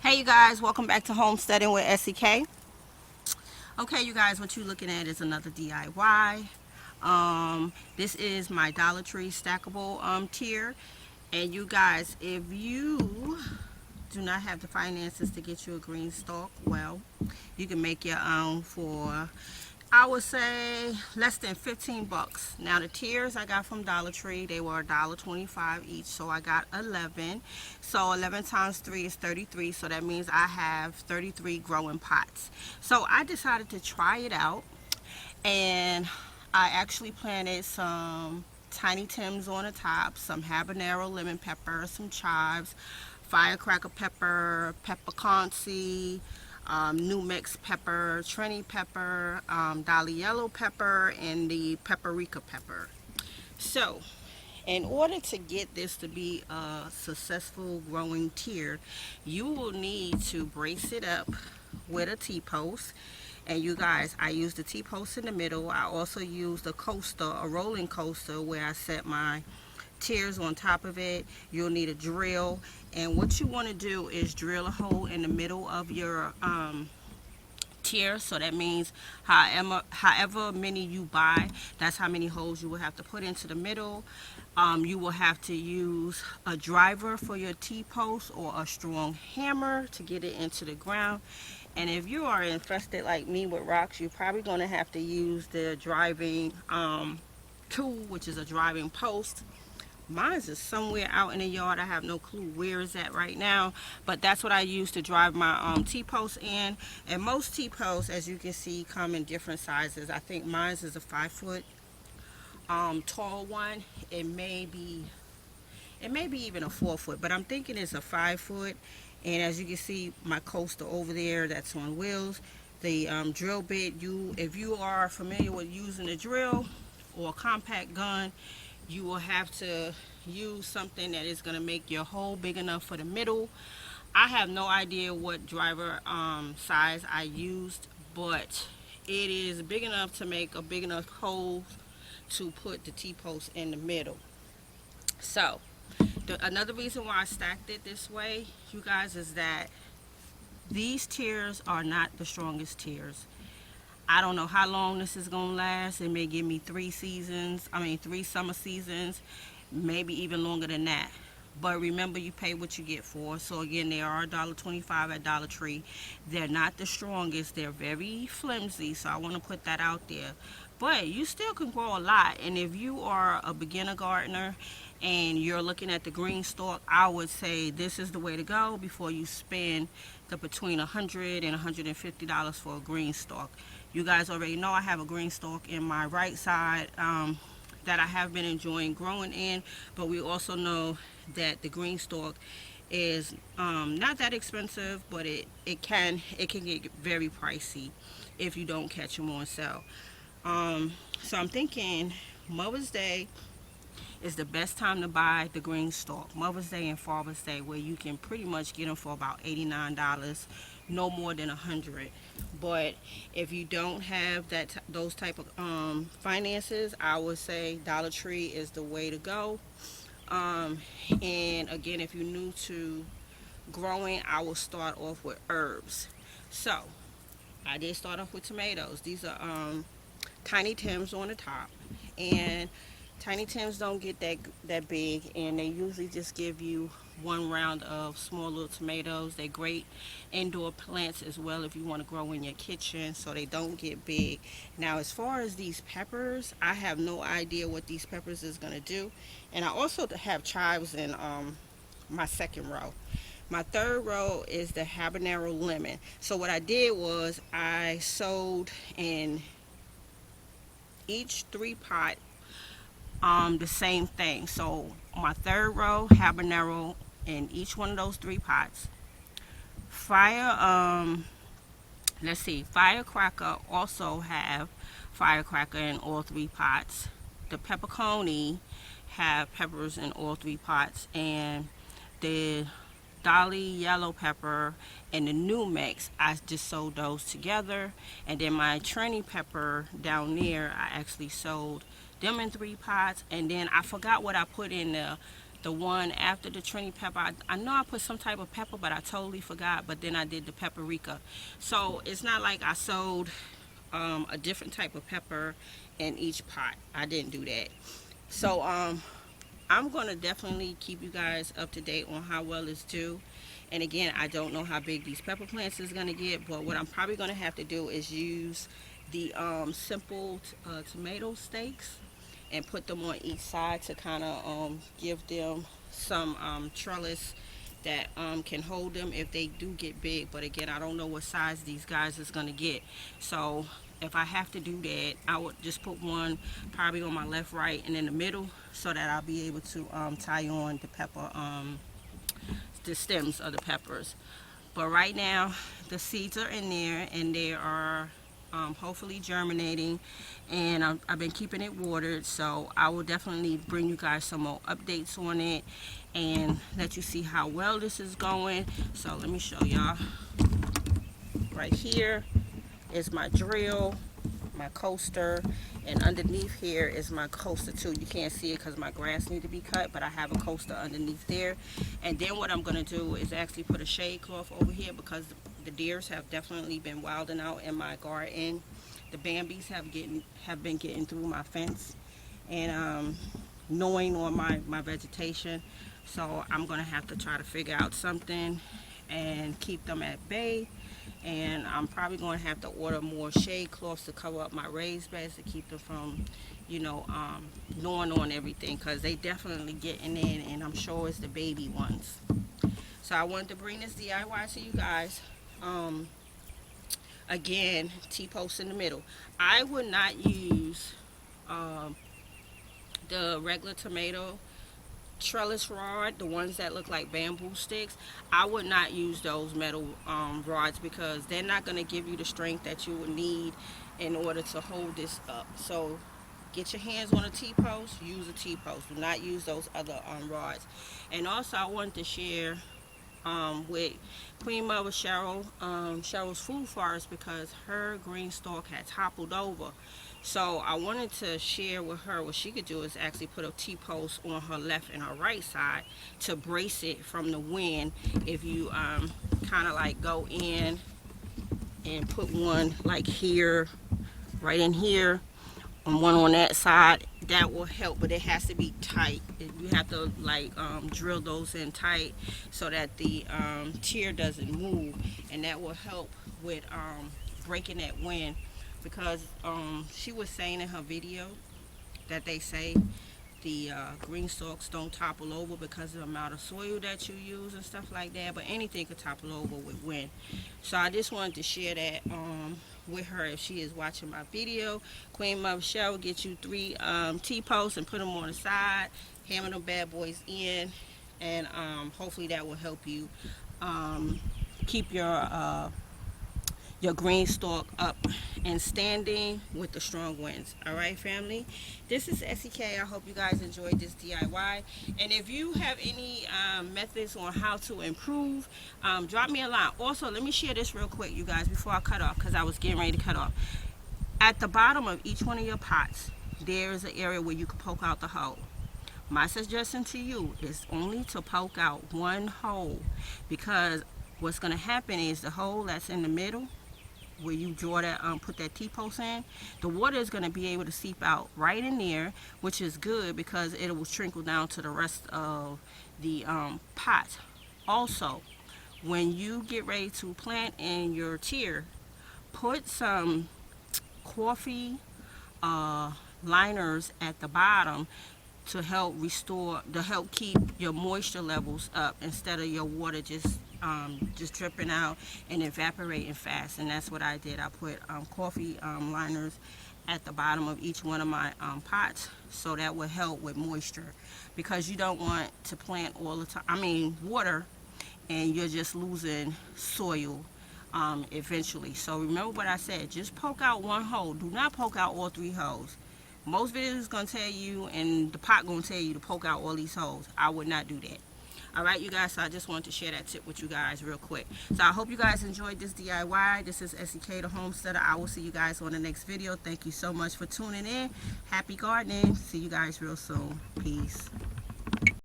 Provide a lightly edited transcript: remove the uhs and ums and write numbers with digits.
Hey you guys, welcome back to Homesteading with SEK. Okay, you guys, what you're looking at is another DIY. This is my Dollar Tree stackable tier. And you guys, if you do not have the finances to get you a green stalk, well, you can make your own for, I would say, less than 15 bucks. Now the tiers I got from Dollar Tree, they were $1.25 each, so I got 11. So 11 times 3 is 33, so that means I have 33 growing pots. So I decided to try it out, and I actually planted some tiny Tims on the top, some habanero lemon pepper, some chives, firecracker pepper, peppercornsy, New Mix pepper, Trini pepper, Dolly yellow pepper, and the paprika pepper. So, in order to get this to be a successful growing tier, you will need to brace it up with a T-post. And you guys, I used the T-post in the middle. I also used a coaster, a rolling coaster, where I set my tiers on top of it. You'll need a drill, and what you want to do is drill a hole in the middle of your tier. So that means however many you buy, that's how many holes you will have to put into the middle. You will have to use a driver for your T-post or a strong hammer to get it into the ground. And if you are infested like me with rocks, you're probably going to have to use the driving tool, which is a driving post. Mine is somewhere out in the yard. I have no clue where it's at right now, but that's what I use to drive my T-posts in. And most T-posts, as you can see, come in different sizes. I think mine is a 5 foot tall one. It may be even a 4 foot, but I'm thinking it's a 5 foot. And as you can see, my coaster over there, that's on wheels. The drill bit, if you are familiar with using a drill or a compact gun, you will have to use something that is going to make your hole big enough for the middle. I have no idea what driver size I used, but it is big enough to make a big enough hole to put the T-post in the middle. So another reason why I stacked it this way, you guys, is that these tiers are not the strongest tiers. I don't know how long this is going to last. It may give me 3 summer seasons, maybe even longer than that. But remember, you pay what you get for. So again, they are $1.25 at Dollar Tree. They're not the strongest. They're very flimsy, so I want to put that out there. But you still can grow a lot. And if you are a beginner gardener and you're looking at the green stalk, I would say this is the way to go before you spend the between $100 and $150 for a green stalk. You guys already know I have a green stalk in my right side that I have been enjoying growing in, but we also know that the green stalk is not that expensive, but it can get very pricey if you don't catch them on sale. So I'm thinking Mother's Day is the best time to buy the green stalk. Mother's Day and Father's Day, where you can pretty much get them for about $89, no more than $100. But if you don't have those type of finances, I would say Dollar Tree is the way to go. And again, if you're new to growing, I will start off with herbs. So I did start off with tomatoes. These are tiny Tims on the top, and tiny Tims don't get that big, and they usually just give you one round of small little tomatoes. They're great indoor plants as well if you want to grow in your kitchen, so they don't get big. Now, as far as these peppers, I have no idea what these peppers is going to do. And I also have chives in my second row. My third row is the habanero lemon. So what I did was I sowed in each 3 pot the same thing. So my third row, habanero in each one of those 3 pots. Firecracker also have firecracker in all 3 pots. The pepperoni have peppers in all 3 pots, and the Dolly yellow pepper and the New Mix, I just sowed those together. And then my Trini pepper down there, I actually sowed them in 3 pots. And then I forgot what I put in the one after the Trini pepper, I know I put some type of pepper, but I totally forgot. But then I did the paprika. So it's not like I sowed a different type of pepper in each pot. I didn't do that. So I'm going to definitely keep you guys up to date on how well it's due. And again, I don't know how big these pepper plants is going to get, but what I'm probably going to have to do is use the simple tomato stakes and put them on each side to kind of give them some trellis that can hold them if they do get big. But again, I don't know what size these guys is going to get. So if I have to do that, I would just put one probably on my left, right, and in the middle, so that I'll be able to tie on the pepper, the stems of the peppers. But right now the seeds are in there, and they are hopefully germinating, and I've been keeping it watered, so I will definitely bring you guys some more updates on it and let you see how well this is going. So let me show y'all. Right here is my drill, my coaster, and underneath here is my coaster too. You can't see it because my grass need to be cut, but I have a coaster underneath there. And then what I'm going to do is actually put a shade cloth over here, because the deers have definitely been wilding out in my garden. The Bambis have been getting through my fence and gnawing on my vegetation. So I'm going to have to try to figure out something and keep them at bay. And I'm probably going to have to order more shade cloths to cover up my raised beds to keep them from, you know, gnawing on everything, because they definitely getting in, and I'm sure it's the baby ones. So I wanted to bring this DIY to you guys. Again, T-post in the middle. I would not use the regular tomato trellis rod, the ones that look like bamboo sticks. I would not use those metal rods, because they're not going to give you the strength that you would need in order to hold this up. So get your hands on a T-post, use a T-post. Do not use those other rods. And also I wanted to share with Queen Mother Cheryl, Cheryl's food forest, because her green stalk had toppled over. So I wanted to share with her what she could do is actually put a T-post on her left and her right side to brace it from the wind. If you kind of like go in and put one like here, right in here, and one on that side, that will help. But it has to be tight. You have to like drill those in tight so that the tier doesn't move, and that will help with breaking that wind. Because she was saying in her video that they say the green stalks don't topple over because of the amount of soil that you use and stuff like that, but anything could topple over with wind. So I just wanted to share that with her if she is watching my video. Queen Mother Cheryl, get you 3 T-posts and put them on the side, hammer them bad boys in, and hopefully that will help you keep your green stalk up and standing with the strong winds. All right, family, this is SEK. I hope you guys enjoyed this DIY, and if you have any methods on how to improve, drop me a line. Also, let me share this real quick, you guys, before I cut off, because I was getting ready to cut off. At the bottom of each one of your pots, there is an area where you can poke out the hole. My suggestion to you is only to poke out one hole, because what's going to happen is the hole that's in the middle, where you draw that put that T-post in, the water is going to be able to seep out right in there, which is good because it will trickle down to the rest of the pot. Also, when you get ready to plant in your tier, put some coffee liners at the bottom to help restore, to help keep your moisture levels up, instead of your water just dripping out and evaporating fast. And that's what I did. I put coffee liners at the bottom of each one of my pots, so that will help with moisture, because you don't want to plant all the time, water, and you're just losing soil eventually. So remember what I said, just poke out one hole. Do not poke out all 3 holes. Most videos is going to tell you, and the pot going to tell you, to poke out all these holes. I would not do that. Alright, you guys, so I just wanted to share that tip with you guys real quick. So I hope you guys enjoyed this DIY. This is SEK the Homesteader. I will see you guys on the next video. Thank you so much for tuning in. Happy gardening. See you guys real soon. Peace.